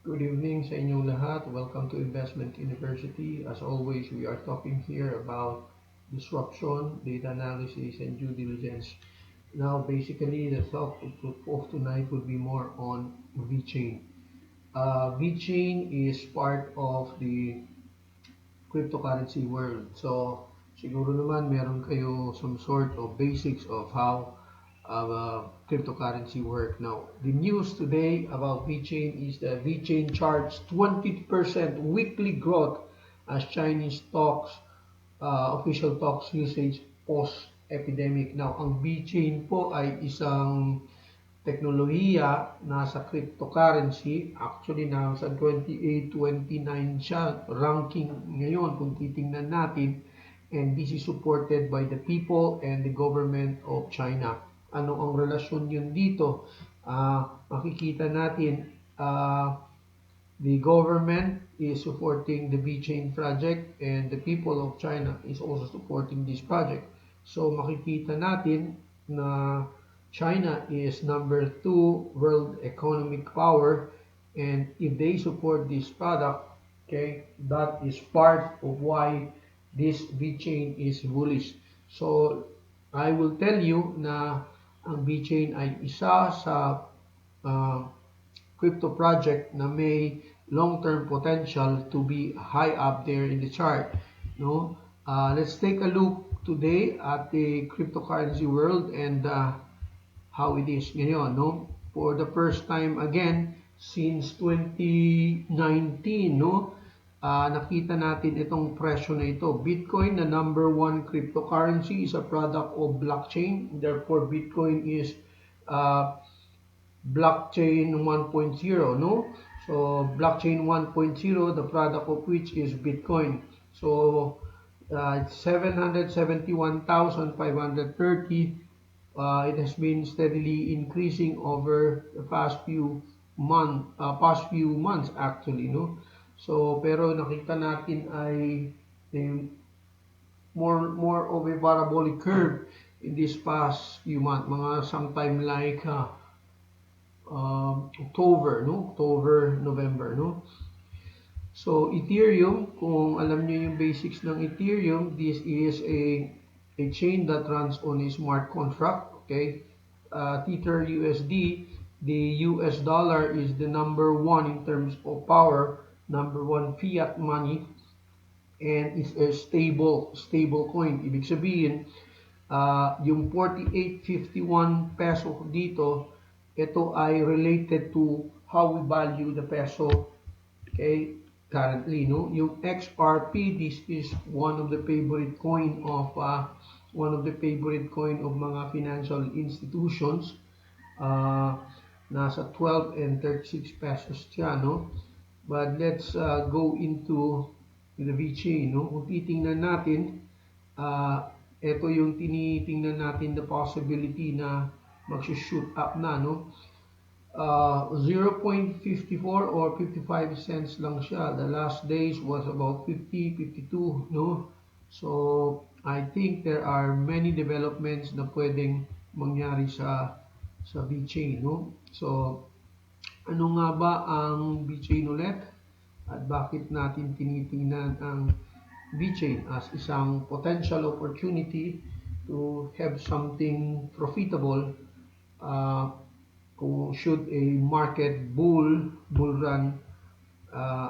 Good evening sa inyong lahat. Welcome to Investment University. As always, we are talking here about disruption, data analysis, and due diligence. Now, basically, the talk of tonight would be more on VeChain. VeChain is part of the cryptocurrency world. So, siguro naman meron kayo some sort of basics of how cryptocurrency work. Now, the news today about VeChain is that VeChain charts 20% weekly growth as Chinese talks, official talks usage post-epidemic. Now, ang VeChain po ay isang teknolohiya nasa cryptocurrency. Actually, nasa 28, 29 siya ranking ngayon kung titingnan natin. And this is supported by the people and the government of China. Ano ang relasyon yun dito? Makikita natin, the government is supporting the VeChain project and the people of China is also supporting this project. So makikita natin na China is number 2 world economic power, and if they support this product, okay, that is part of why this VeChain is bullish. So I will tell you na ang VeChain ay isa sa uh, crypto project na may long-term potential to be high up there in the chart. No, let's take a look today at the cryptocurrency world and how it is ngayon. No, for the first time again since 2019, no, nakita natin itong presyo na ito. Bitcoin, na number one cryptocurrency, is a product of blockchain. Therefore, Bitcoin is uh, blockchain 1.0, no? So blockchain 1.0, the product of which is Bitcoin. So it's 771,530. It has been steadily increasing over the past few months actually, no? So pero nakita natin ay more of a parabolic curve in this past few months, mga sometime like October, no? October, November, no? So, Ethereum, kung alam niyo yung basics ng Ethereum, this is a chain that runs on a smart contract, okay? Tether USD, the US dollar is the number one in terms of power, number one fiat money, and is a stable coin. Ibig sabihin, yung 48.51 peso dito, ito ay related to how we value the peso, okay, currently, no? Yung XRP, this is one of the favorite coin of mga financial institutions. Nasa 12 and 36 pesos siya, no? But let's go into the VeChain, no? Kung titingnan natin, ito yung tinitingnan natin the possibility na mag-shoot up na, no? 0.54 or 55 cents lang siya. The last days was about 50, 52, no? So, I think there are many developments na pwedeng mangyari sa VeChain, no? So, ano nga ba ang VeChain ulit? At bakit natin tinitingnan ang VeChain as isang potential opportunity to have something profitable uh, kung should a market bull run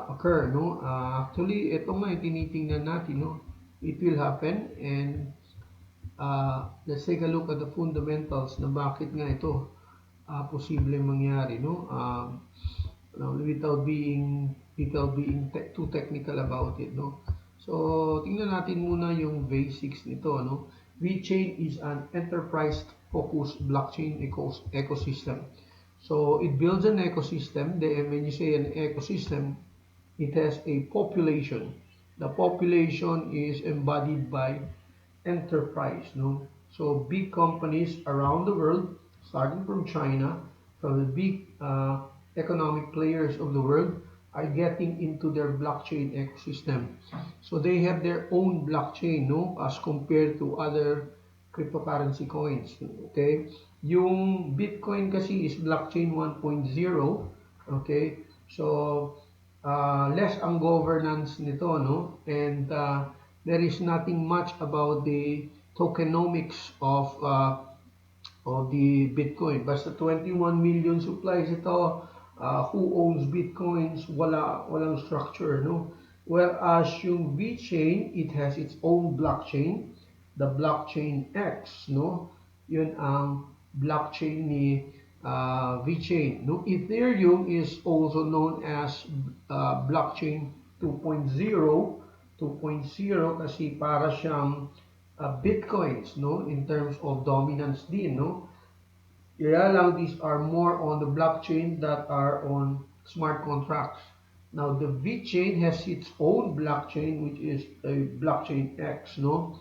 occur, no? Actually, ito nga yung tinitingnan natin, no? It will happen, and let's take a look at the fundamentals na bakit nga ito posible mangyari, no? Without being too technical about it, no? So, tingnan natin muna yung basics nito, no? VeChain is an enterprise-focused blockchain ecosystem. So, it builds an ecosystem. When you say an ecosystem, it has a population. The population is embodied by enterprise, no? So, big companies around the world, starting from China, from the big economic players of the world, are getting into their blockchain ecosystem. So they have their own blockchain, no, as compared to other cryptocurrency coins. Okay? Yung Bitcoin kasi is blockchain 1.0. Okay? So, less ang governance nito, no? And there is nothing much about the tokenomics of the Bitcoin. Basta 21 million supplies ito. Who owns Bitcoins? Walang structure, no? Whereas yung VeChain, it has its own blockchain, the blockchain X, no? Yun ang blockchain ni VeChain. No? Ethereum is also known as blockchain 2.0, 2.0 kasi para siyang Bitcoins, no? In terms of dominance din, no? Kaya lang these are more on the blockchain that are on smart contracts. Now the VeChain has its own blockchain which is a blockchain X, no?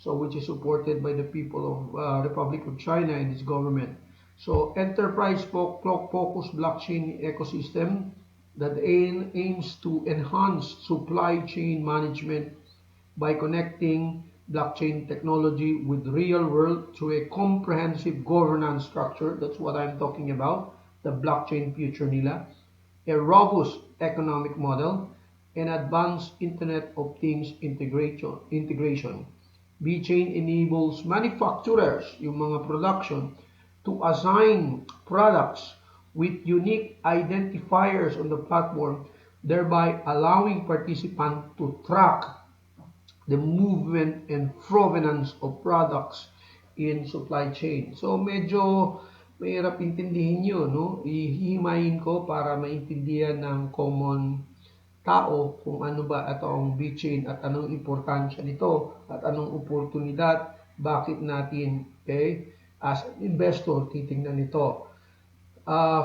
So which is supported by the people of Republic of China and its government. So enterprise focus blockchain ecosystem that aims to enhance supply chain management by connecting blockchain technology with real world through a comprehensive governance structure. That's what I'm talking about, the blockchain future nila. A robust economic model, and advanced Internet of Things integration. VeChain enables manufacturers, yung mga production, to assign products with unique identifiers on the platform, thereby allowing participants to track the movement and provenance of products in supply chain. So medyo mahirap intindihin yun, no? Ihihimayin ko para maintindihan ng common tao kung ano ba itong VeChain at anong importansya nito at anong oportunidad, bakit natin, okay, as an investor titingnan nito.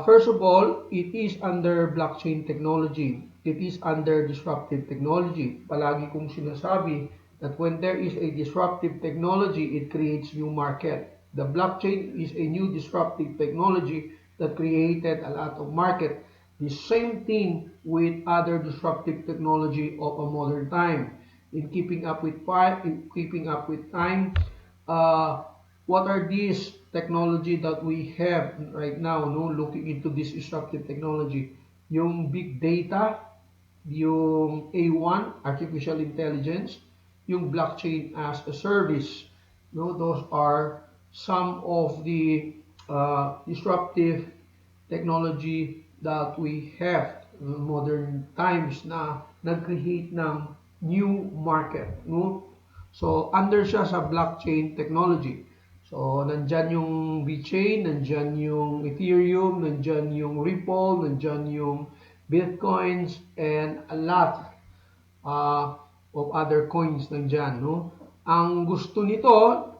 First of all, it is under blockchain technology. It is under disruptive technology. Palagi kong sinasabi that when there is a disruptive technology, it creates new market. The blockchain is a new disruptive technology that created a lot of market. The same thing with other disruptive technology of a modern time. In keeping up with time, uh, what are these technology that we have right now, no, looking into this disruptive technology? Yung big data, yung A1, artificial intelligence, yung blockchain as a service, no, those are some of the disruptive technology that we have in modern times na nag-create ng new market, no? So, under siya sa blockchain technology. So, nandyan yung VeChain, nandyan yung Ethereum, nandyan yung Ripple, nandyan yung Bitcoins, and a lot of other coins nandyan, no? Ang gusto nito,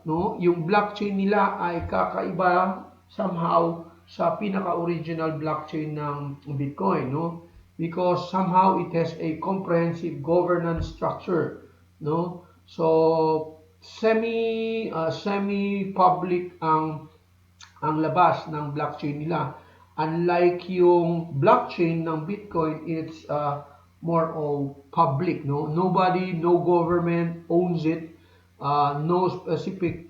no, yung blockchain nila ay kakaiba somehow sa pinaka-original blockchain ng Bitcoin, no? Because somehow it has a comprehensive governance structure, no? So semi-public ang labas ng blockchain nila. Unlike yung blockchain ng Bitcoin, it's more of public, no? Nobody, no government owns it. No specific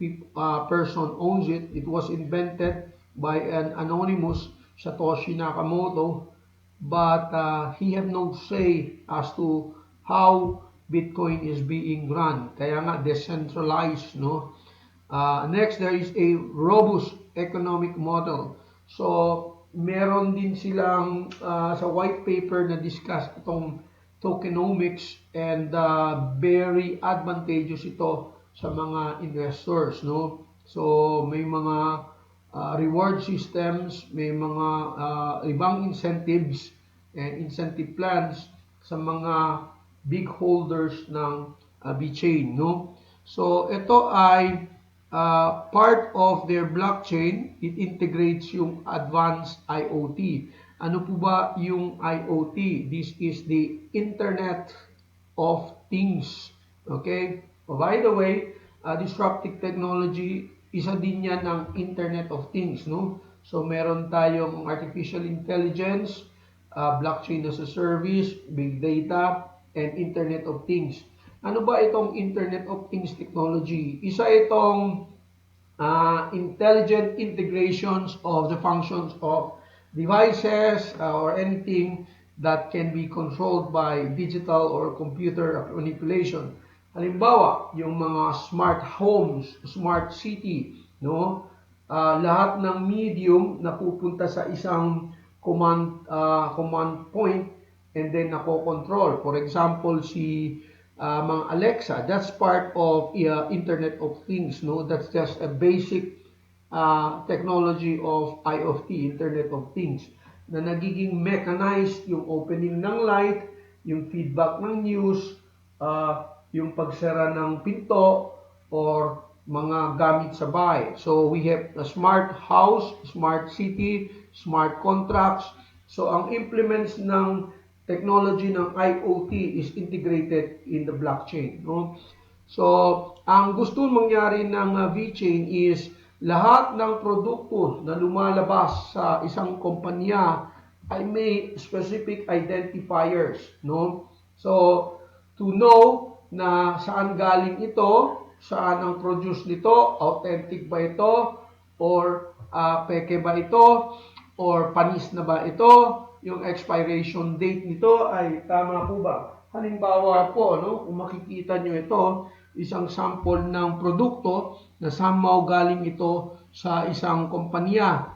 person owns it. It was invented by an anonymous Satoshi Nakamoto, but he have no say as to how Bitcoin is being run. Kaya nga decentralized, no? Next, there is a robust economic model. So, meron din silang sa white paper na discuss itong tokenomics, and very advantageous ito sa mga investors, no? So, may mga reward systems, may mga ibang incentives and incentive plans sa mga big holders ng VeChain, no? So, ito ay part of their blockchain. It integrates yung advanced IoT. Ano po ba yung IoT? This is the Internet of Things. Okay? By the way, disruptive technology, isa din yan ng Internet of Things, no? So, meron tayong artificial intelligence, blockchain as a service, big data, and Internet of Things. Ano ba itong Internet of Things technology? Isa itong intelligent integrations of the functions of devices or anything that can be controlled by digital or computer manipulation. Halimbawa, yung mga smart homes, smart city, no? Lahat ng medium na pupunta sa isang command point and then nako-control. For example, si mga Alexa, that's part of Internet of Things, no? That's just a basic technology of IoT, Internet of Things, na nagiging mechanized yung opening ng light, yung feedback ng news, yung pagsara ng pinto, or mga gamit sa bahay. So we have a smart house, smart city, smart contracts. So ang implements ng technology ng IoT is integrated in the blockchain. No? So ang gusto mangyari ng VeChain is lahat ng produkto na lumalabas sa isang kumpanya ay may specific identifiers. No? So to know na saan galing ito, saan ang produce nito, authentic ba ito, or peke ba ito, or panis na ba ito, yung expiration date nito ay tama po ba? Halimbawa po, no, kung makikita nyo ito, isang sample ng produkto na somehow galing ito sa isang kumpanya,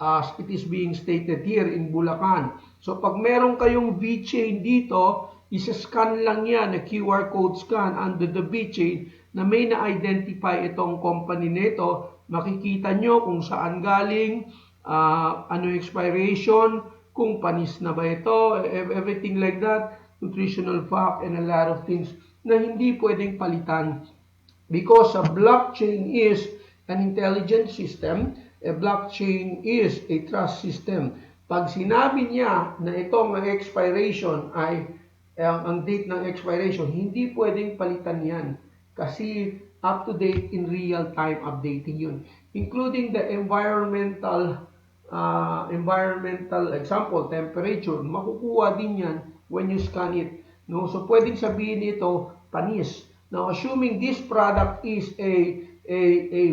as it is being stated here in Bulacan. So pag meron kayong VeChain dito, isa-scan lang yan, na QR code scan under the VeChain na may na-identify itong company nito, makikita nyo kung saan galing, ano expiration, kung panis na ba ito, everything like that, nutritional fact, and a lot of things na hindi pwedeng palitan. Because a blockchain is an intelligent system, a blockchain is a trust system. Pag sinabi niya na itong expiration ay ang date ng expiration, hindi pwedeng palitan yan. Kasi up to date in real time updating yun. Including the environmental example, temperature, makukuha din yan when you scan it. No? So pwedeng sabihin ito, panis. Now, assuming this product is a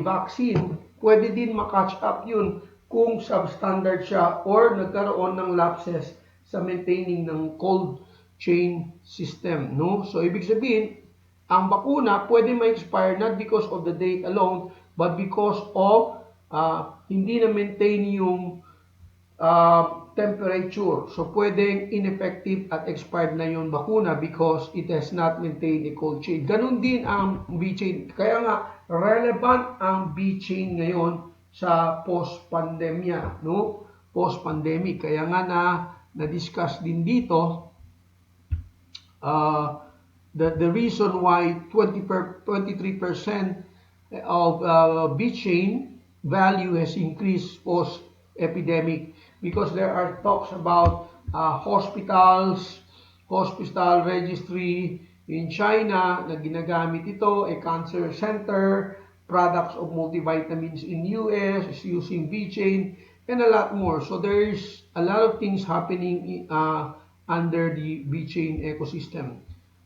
vaccine, pwede din makatch up yun kung substandard siya or nagkaroon ng lapses sa maintaining ng cold chain system. No? So, ibig sabihin, ang bakuna pwede ma-expire not because of the date alone, but because of hindi na maintain yung temperature. So, pwedeng ineffective at expired na yung bakuna because it has not maintained a cold chain. Ganun din ang VeChain. Kaya nga, relevant ang VeChain ngayon sa post-pandemya, no? Post-pandemic. Kaya nga na-discuss din dito the reason why 23% of VeChain value has increased post-epidemic because there are talks about hospital registry in China na ginagamit ito, a cancer center, products of multivitamins in US is using VeChain, and a lot more. So there's a lot of things happening under the VeChain ecosystem.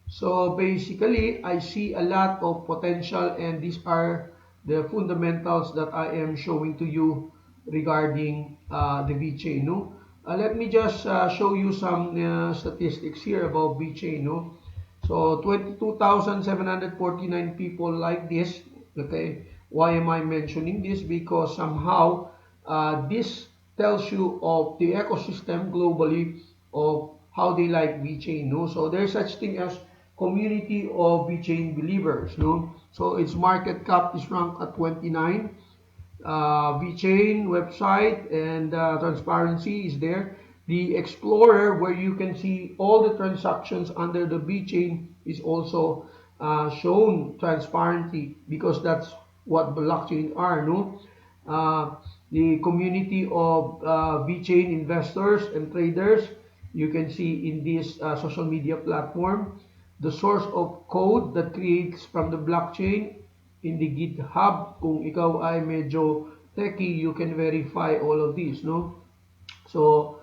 So basically, I see a lot of potential, and these are the fundamentals that I am showing to you regarding the VeChain. No? Let me just show you some statistics here about VeChain. No? So 22,749 people like this. Okay, why am I mentioning this? Because somehow this tells you of the ecosystem globally of how they like VeChain. No? So there's such thing as community of VeChain believers. No? So its market cap is ranked at 29. VeChain website and transparency is there. The Explorer, where you can see all the transactions under the VeChain, is also shown transparently because that's what blockchain are. No, the community of VeChain investors and traders, you can see in this social media platform. The source of code that creates from the blockchain in the GitHub. Kung ikaw ay medyo techie, you can verify all of these, no? So,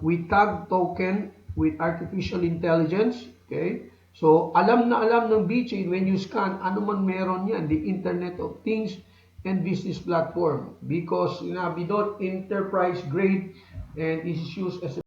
we tag token with artificial intelligence, okay? So, alam na alam ng VeChain when you scan, ano man meron yan, the Internet of Things and business platform. Because, sinabi doon, enterprise grade, and is used as a